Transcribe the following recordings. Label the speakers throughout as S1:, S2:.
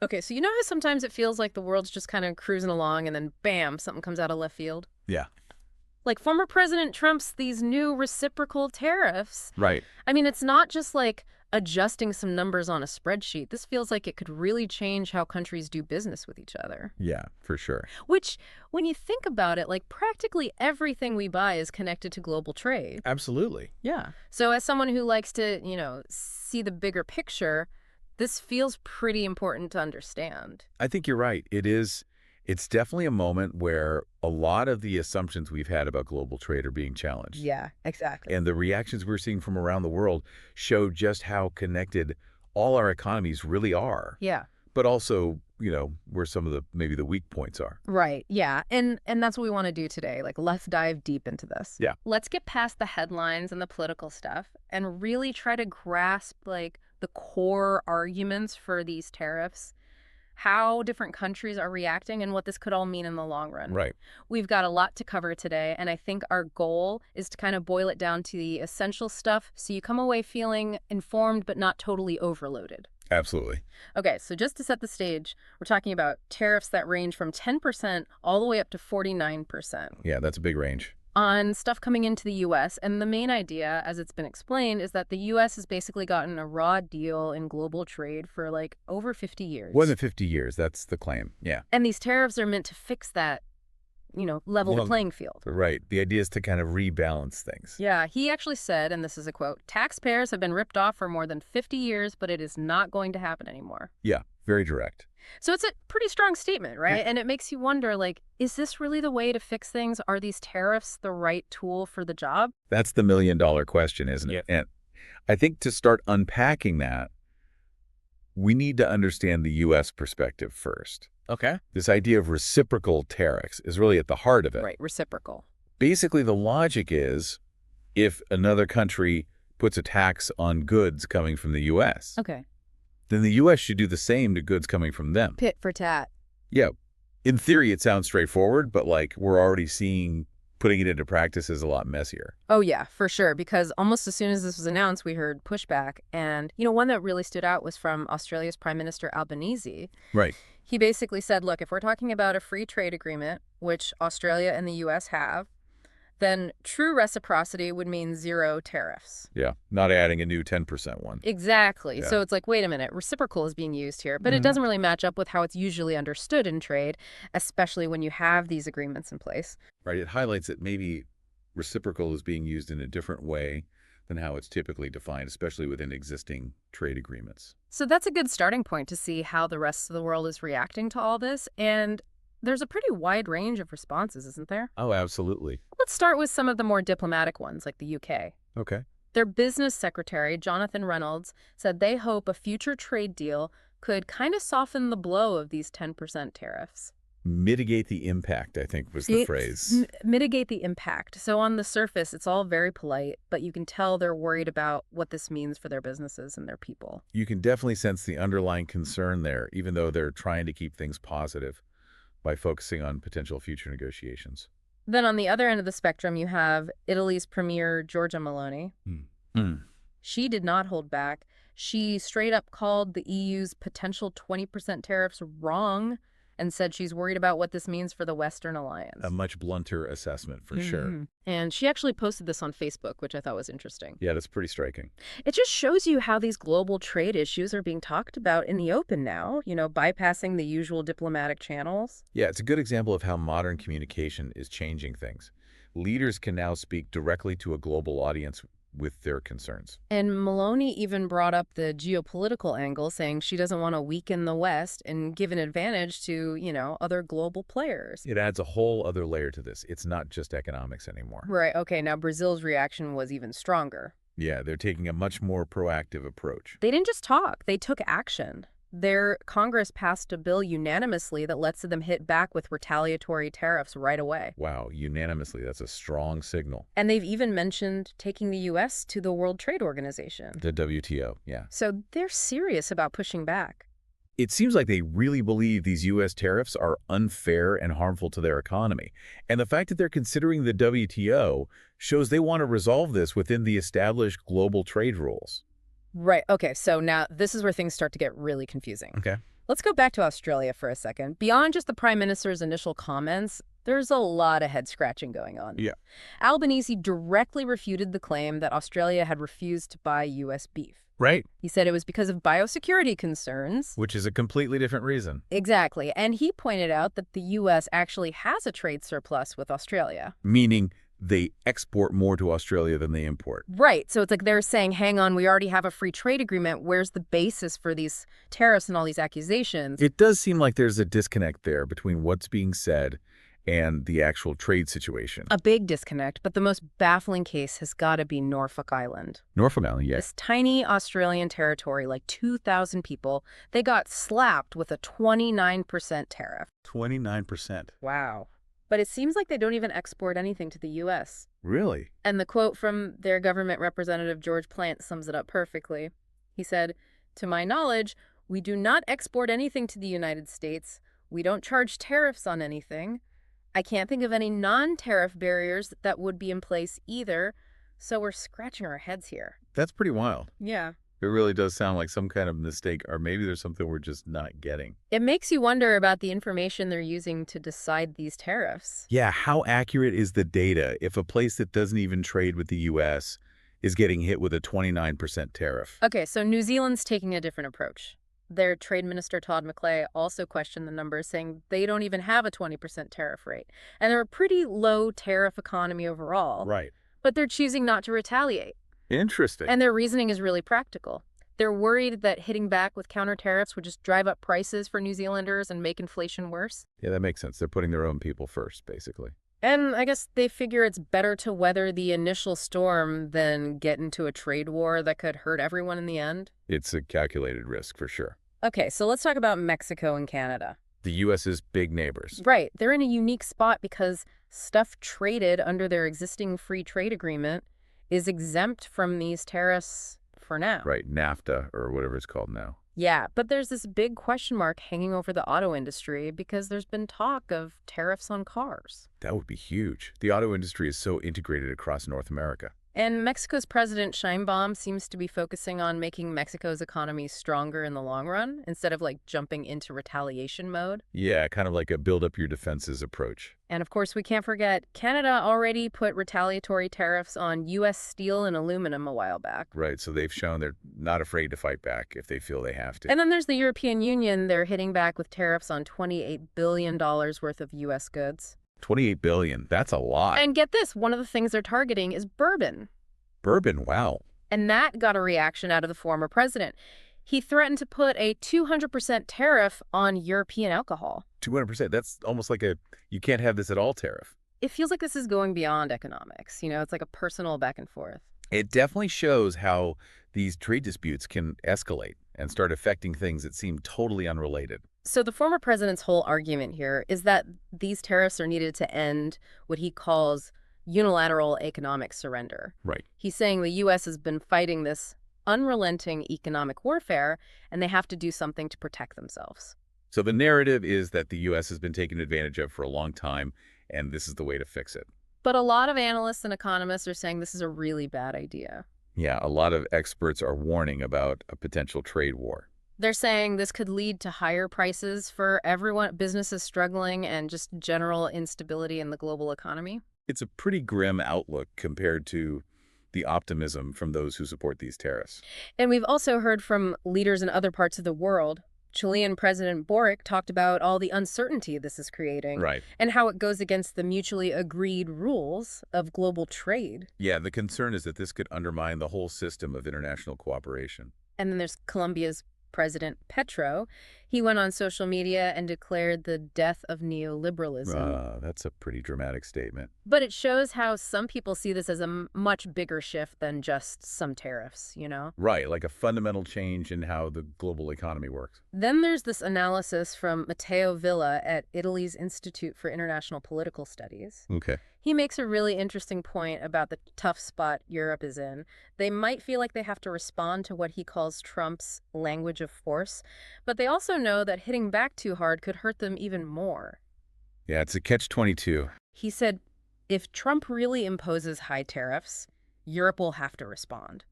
S1: Okay, so you know how sometimes it feels like the world's just kind of cruising along and then bam, something comes out of left field?
S2: Yeah.
S1: Like former President Trump's these new reciprocal tariffs.
S2: Right.
S1: I mean, it's not just like adjusting some numbers on a spreadsheet. This feels like it could really change how countries do business with each other.
S2: Yeah, for sure.
S1: Which, when you think about it, like practically everything we buy is connected to global trade.
S2: Absolutely. Yeah.
S1: So as someone who likes to, see the bigger picture, this feels pretty important to understand.
S2: I think you're right. It's definitely a moment where a lot of the assumptions we've had about global trade are being challenged.
S1: Yeah, exactly.
S2: And the reactions we're seeing from around the world show just how connected all our economies really are.
S1: Yeah.
S2: But also, where some of maybe the weak points are.
S1: Right. Yeah. And that's what we want to do today. Like, let's dive deep into this.
S2: Yeah.
S1: Let's get past the headlines and the political stuff and really try to grasp like the core arguments for these tariffs, how different countries are reacting, and what this could all mean in the long run.
S2: Right.
S1: We've got a lot to cover today, and I think our goal is to kind of boil it down to the essential stuff so you come away feeling informed but not totally overloaded.
S2: Absolutely.
S1: Okay, so just to set the stage, we're talking about tariffs that range from 10% all the way up to 49%
S2: Yeah, that's a big range.
S1: on stuff coming into the U.S. And the main idea, as it's been explained, is that the U.S. has basically gotten a raw deal in global trade for like over 50 years.
S2: More than 50 years, that's the claim. Yeah.
S1: And these tariffs are meant to fix that, level the
S2: Well,
S1: playing field.
S2: Right. The idea is to kind of rebalance things.
S1: Yeah, he actually said, and this is a quote, "Taxpayers have been ripped off for more than 50 years, but it is not going to happen anymore."
S2: Yeah, very direct.
S1: So it's a pretty strong statement, right? And it makes you wonder, like, is this really the way to fix things? Are these tariffs the right tool for the job?
S2: That's the million-dollar question, isn't it? And I think to start unpacking that, we need to understand the U.S. perspective first.
S1: Okay.
S2: This idea of reciprocal tariffs is really at the heart of it.
S1: Right, reciprocal.
S2: Basically, the logic is if another country puts a tax on goods coming from the U.S.,
S1: Okay.
S2: then the U.S. should do the same to goods coming from them.
S1: Pit for tat.
S2: Yeah. In theory, it sounds straightforward, but like we're already seeing putting it into practice is a lot messier.
S1: Oh, yeah, for sure. Because almost as soon as this was announced, we heard pushback. And, one that really stood out was from Australia's Prime Minister Albanese.
S2: Right.
S1: He basically said, look, if we're talking about a free trade agreement, which Australia and the U.S. have, then true reciprocity would mean zero tariffs.
S2: Yeah. Not adding a new 10% one.
S1: Exactly.
S2: Yeah.
S1: So it's like, wait a minute, reciprocal is being used here, but it doesn't really match up with how it's usually understood in trade, especially when you have these agreements in place.
S2: Right. It highlights that maybe reciprocal is being used in a different way than how it's typically defined, especially within existing trade agreements.
S1: So that's a good starting point to see how the rest of the world is reacting to all this. And there's a pretty wide range of responses, isn't there?
S2: Oh, absolutely.
S1: Let's start with some of the more diplomatic ones, like the UK.
S2: Okay.
S1: Their business secretary, Jonathan Reynolds, said they hope a future trade deal could kind of soften the blow of these 10% tariffs.
S2: Mitigate the impact, I think, was the phrase.
S1: Mitigate the impact. So on the surface, it's all very polite, but you can tell they're worried about what this means for their businesses and their people.
S2: You can definitely sense the underlying concern there, even though they're trying to keep things positive by focusing on potential future negotiations.
S1: Then on the other end of the spectrum, you have Italy's Premier Giorgia Meloni. She did not hold back. She straight up called the EU's potential 20% tariffs wrong and said she's worried about what this means for the Western alliance.
S2: A much blunter assessment, for sure.
S1: And she actually posted this on Facebook, which I thought was interesting.
S2: Yeah, that's pretty striking.
S1: It just shows you how these global trade issues are being talked about in the open now, bypassing the usual diplomatic channels.
S2: Yeah, it's a good example of how modern communication is changing things. Leaders can now speak directly to a global audience with their concerns.
S1: And Maloney even brought up the geopolitical angle, saying she doesn't want to weaken the West and give an advantage to, other global players.
S2: It adds a whole other layer to this. It's not just economics anymore.
S1: Right. Okay. Now, Brazil's reaction was even stronger.
S2: Yeah, they're taking a much more proactive approach.
S1: They didn't just talk. They took action. Their Congress passed a bill unanimously that lets them hit back with retaliatory tariffs right away.
S2: Wow, unanimously. That's a strong signal.
S1: And they've even mentioned taking the U.S. to the World Trade Organization.
S2: The WTO, yeah.
S1: So they're serious about pushing back.
S2: It seems like they really believe these U.S. tariffs are unfair and harmful to their economy. And the fact that they're considering the WTO shows they want to resolve this within the established global trade rules.
S1: Right. Okay. So now this is where things start to get really confusing.
S2: Okay.
S1: Let's go back to Australia for a second. Beyond just the Prime Minister's initial comments, there's a lot of head-scratching going on.
S2: Yeah.
S1: Albanese directly refuted the claim that Australia had refused to buy U.S. beef.
S2: Right.
S1: He said it was because of biosecurity concerns.
S2: Which is a completely different reason.
S1: Exactly. And he pointed out that the U.S. actually has a trade surplus with Australia.
S2: Meaning they export more to Australia than they import.
S1: Right. So it's like they're saying, hang on, we already have a free trade agreement. Where's the basis for these tariffs and all these accusations?
S2: It does seem like there's a disconnect there between what's being said and the actual trade situation.
S1: A big disconnect, but the most baffling case has got to be Norfolk Island.
S2: Norfolk Island, yes.
S1: This tiny Australian territory, like 2,000 people, they got slapped with a 29% tariff.
S2: 29%.
S1: Wow. But it seems like they don't even export anything to the U.S.
S2: Really?
S1: And the quote from their government representative, George Plant, sums it up perfectly. He said, "To my knowledge, we do not export anything to the United States. We don't charge tariffs on anything. I can't think of any non-tariff barriers that would be in place either. So we're scratching our heads here."
S2: That's pretty wild.
S1: Yeah.
S2: It really does sound like some kind of mistake, or maybe there's something we're just not getting.
S1: It makes you wonder about the information they're using to decide these tariffs.
S2: Yeah, how accurate is the data if a place that doesn't even trade with the U.S. is getting hit with a 29% tariff?
S1: Okay, so New Zealand's taking a different approach. Their Trade Minister Todd McClay also questioned the numbers, saying they don't even have a 20% tariff rate. And they're a pretty low tariff economy overall.
S2: Right.
S1: But they're choosing not to retaliate.
S2: Interesting.
S1: And their reasoning is really practical. They're worried that hitting back with counter tariffs would just drive up prices for New Zealanders and make inflation worse.
S2: Yeah, that makes sense. They're putting their own people first, basically.
S1: And I guess they figure it's better to weather the initial storm than get into a trade war that could hurt everyone in the end.
S2: It's a calculated risk for sure.
S1: Okay, so let's talk about Mexico and Canada.
S2: The U.S.'s big neighbors.
S1: Right. They're in a unique spot because stuff traded under their existing free trade agreement is exempt from these tariffs for now.
S2: Right, NAFTA or whatever it's called now.
S1: Yeah, but there's this big question mark hanging over the auto industry because there's been talk of tariffs on cars.
S2: That would be huge. The auto industry is so integrated across North America.
S1: And Mexico's President Sheinbaum seems to be focusing on making Mexico's economy stronger in the long run instead of like jumping into retaliation mode.
S2: Yeah, kind of like a build up your defenses approach.
S1: And of course, we can't forget, Canada already put retaliatory tariffs on U.S. steel and aluminum a while back.
S2: Right, so they've shown they're not afraid to fight back if they feel they have to.
S1: And then there's the European Union. They're hitting back with tariffs on $28 billion worth of U.S. goods.
S2: $28 billion, that's a lot.
S1: And get this, one of the things they're targeting is bourbon.
S2: Bourbon, wow.
S1: And that got a reaction out of the former president. He threatened to put a 200% tariff on European alcohol.
S2: 200%, that's almost like a you can't have this at all tariff.
S1: It feels like this is going beyond economics. You know, it's like a personal back and forth.
S2: It definitely shows how these trade disputes can escalate and start affecting things that seem totally unrelated.
S1: So the former president's whole argument here is that these tariffs are needed to end what he calls unilateral economic surrender.
S2: Right.
S1: He's saying the U.S. has been fighting this unrelenting economic warfare, and they have to do something to protect themselves.
S2: So the narrative is that the U.S. has been taken advantage of for a long time, and this is the way to fix it.
S1: But a lot of analysts and economists are saying this is a really bad idea.
S2: Yeah, a lot of experts are warning about a potential trade war.
S1: They're saying this could lead to higher prices for everyone, businesses struggling, and just general instability in the global economy.
S2: It's a pretty grim outlook compared to the optimism from those who support these tariffs.
S1: And we've also heard from leaders in other parts of the world. Chilean President Boric talked about all the uncertainty this is creating.
S2: Right.
S1: And how it goes against the mutually agreed rules of global trade.
S2: Yeah, the concern is that this could undermine the whole system of international cooperation.
S1: And then there's Colombia's President Petro. He went on social media and declared the death of neoliberalism.
S2: That's a pretty dramatic statement.
S1: But it shows how some people see this as a much bigger shift than just some tariffs, you know?
S2: Right, like a fundamental change in how the global economy works.
S1: Then there's this analysis from Matteo Villa at Italy's Institute for International Political Studies.
S2: Okay.
S1: He makes a really interesting point about the tough spot Europe is in. They might feel like they have to respond to what he calls Trump's language of force, but they also know that hitting back too hard could hurt them even more.
S2: Yeah, it's a catch-22.
S1: He said, if Trump really imposes high tariffs, Europe will have to respond.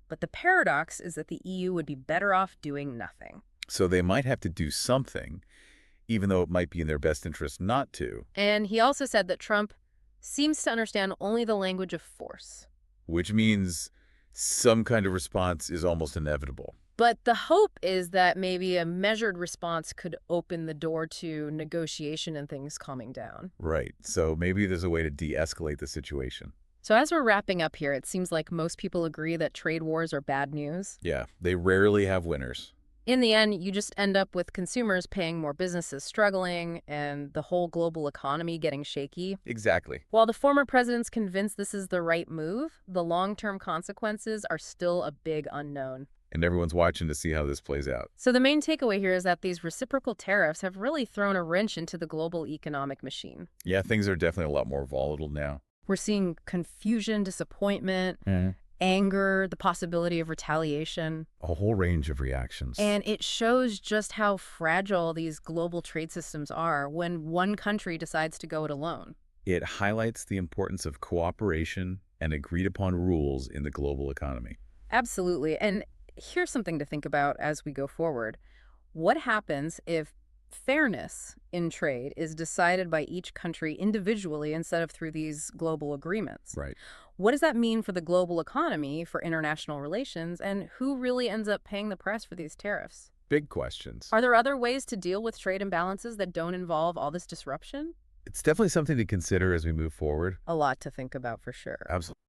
S1: But the paradox is that the EU would be better off doing nothing.
S2: So they might have to do something, even though it might be in their best interest not to,
S1: And he also said that Trump seems to understand only the language of force.
S2: which means some kind of response is almost inevitable.
S1: But the hope is that maybe a measured response could open the door to negotiation and things calming down.
S2: Right. So maybe there's a way to de-escalate the situation.
S1: So as we're wrapping up here, it seems like most people agree that trade wars are bad news.
S2: Yeah, they rarely have winners.
S1: In the end, you just end up with consumers paying more, businesses struggling, and the whole global economy getting shaky.
S2: Exactly.
S1: While the former president's convinced this is the right move, the long-term consequences are still a big unknown.
S2: And everyone's watching to see how this plays out.
S1: So the main takeaway here is that these reciprocal tariffs have really thrown a wrench into the global economic machine.
S2: Yeah, things are definitely a lot more volatile now.
S1: We're seeing confusion, disappointment, anger, the possibility of retaliation.
S2: A whole range of reactions.
S1: And it shows just how fragile these global trade systems are when one country decides to go it alone.
S2: It highlights the importance of cooperation and agreed-upon rules in the global economy.
S1: Absolutely. And here's something to think about as we go forward. What happens if fairness in trade is decided by each country individually instead of through these global agreements?
S2: Right.
S1: What does that mean for the global economy, for international relations, and who really ends up paying the price for these tariffs?
S2: Big questions.
S1: Are there other ways to deal with trade imbalances that don't involve all this disruption?
S2: It's definitely something to consider as we move forward.
S1: A lot to think about for sure.
S2: Absolutely.